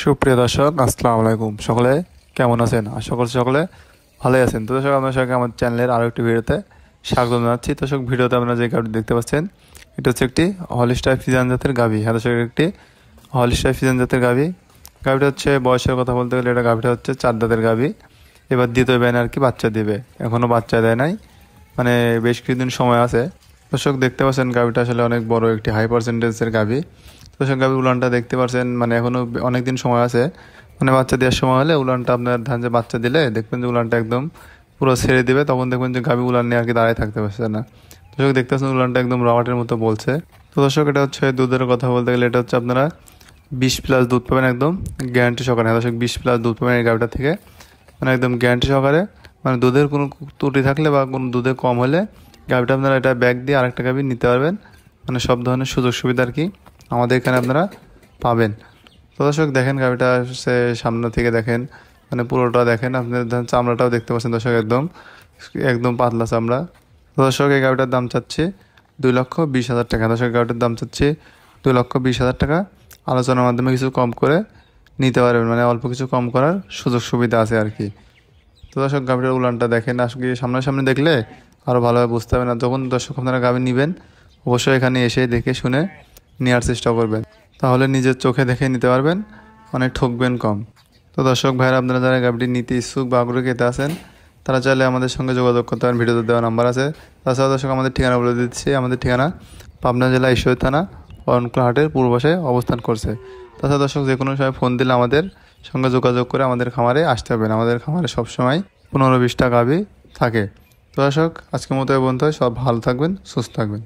সুপ্রিয় দর্শক, আসসালামু আলাইকুম। সকলে কেমন আছেন? আশা করছি সকলে ভালোই আছেন। তো দর্শক, আপনার সঙ্গে আমার চ্যানেলের আরও একটি ভিডিওতে স্বাগত জানাচ্ছি। দর্শক, ভিডিওতে আপনারা যে গাভীটি দেখতে পাচ্ছেন, এটা হচ্ছে একটি হলিস্টাইন ফ্রিজিয়ান জাতের গাভী। হ্যাঁ দর্শক, একটি হলিস্টাইন ফ্রিজিয়ান জাতের গাভী। গাভীটা হচ্ছে, বয়সের কথা বলতে গেলে, এটা গাভীটা হচ্ছে 4 দাঁতের গাভী। এবার দ্বিতীয় ব্যান আর কি বাচ্চা দিবে, এখনও বাচ্চা দেয় নাই, মানে বেশ কিছুদিন সময় আছে। দর্শক দেখতে পাচ্ছেন, গাভীটা আসলে অনেক বড় একটি হাই পার্সেন্টেজের গাভী। দর্শক, গাভী উলানটা দেখতে পাচ্ছেন, মানে এখনও অনেক দিন সময় আছে, মানে বাচ্চা দেওয়ার সময় হলে উলানটা আপনার ধান যে বাচ্চা দিলে দেখবেন যে উলানটা একদম পুরো ছেড়ে দিবে, তখন দেখবেন যে গাভী উলান নিয়ে আর কি দাঁড়ায় থাকতে পারছে না। দর্শক দেখতে পাচ্ছেন, উলানটা একদম রবার্টের মতো বলছে। তো দর্শক, এটা হচ্ছে দুধের কথা বলতে গেলে, এটা হচ্ছে আপনারা 20+ দুধ পাবেন, একদম গ্যারান্টি সহকারে। দর্শক, 20+ দুধ পাবেন এই গাভীটা থেকে, মানে একদম গ্যারান্টি সহকারে। মানে দুধের কোনো ত্রুটি থাকলে বা কোনো দুধে কম হলে গাভীটা আপনারা এটা ব্যাগ দিয়ে আরেকটা গাভী নিতে পারবেন। মানে সব ধরনের সুযোগ সুবিধা আর কি আমাদের এখানে আপনারা পাবেন। তো দর্শক দেখেন, গাভীটা সে সামনে থেকে দেখেন, মানে পুরোটা দেখেন। আপনার চামড়াটাও দেখতে পাচ্ছেন দর্শক, একদম একদম পাতলা চামড়া। তো দর্শক, এই গাভীটার দাম চাচ্ছি 2,20,000 টাকা। দর্শক, গাভীটার দাম চাচ্ছি 2,20,000 টাকা। আলোচনার মাধ্যমে কিছু কম করে নিতে পারবেন, মানে অল্প কিছু কম করার সুযোগ সুবিধা আছে আর কি। তো দর্শক, গাভীটার উলানটা দেখেন, আসলে সামনাসামনি দেখলে আরও ভালোভাবে বুঝতে পারবেন। আর যখন দর্শক আপনারা গাভী নেবেন, অবশ্যই এখানে এসে দেখে শুনে নেওয়ার চেষ্টা করবেন, তাহলে নিজের চোখে দেখে নিতে পারবেন, অনেক ঠকবেন কম। তো দর্শক ভাইরা, আপনারা যারা গাভীটি নিতে ইচ্ছুক বা আগ্রহী খেতে আছেন, তারা চাইলে আমাদের সঙ্গে যোগাযোগ করতে পারেন, ভিডিওতে দেওয়া নাম্বার আছে। তাছাড়া দর্শক, আমাদের ঠিকানা বলে দিচ্ছি। আমাদের ঠিকানা পাবনা জেলা ঈশ্বরদী থানা অরণকুলা হাটের পূর্ব পাশে অবস্থান করছে। তাছাড়া দর্শক, যে কোনো সময় ফোন দিলে আমাদের সঙ্গে যোগাযোগ করে আমাদের খামারে আসতে হবেন। আমাদের খামারে সবসময় 15-20টা গাভী থাকে। তো দর্শক, আজকের মতো এই পর্যন্ত। সব ভালো থাকবেন, সুস্থ থাকবেন।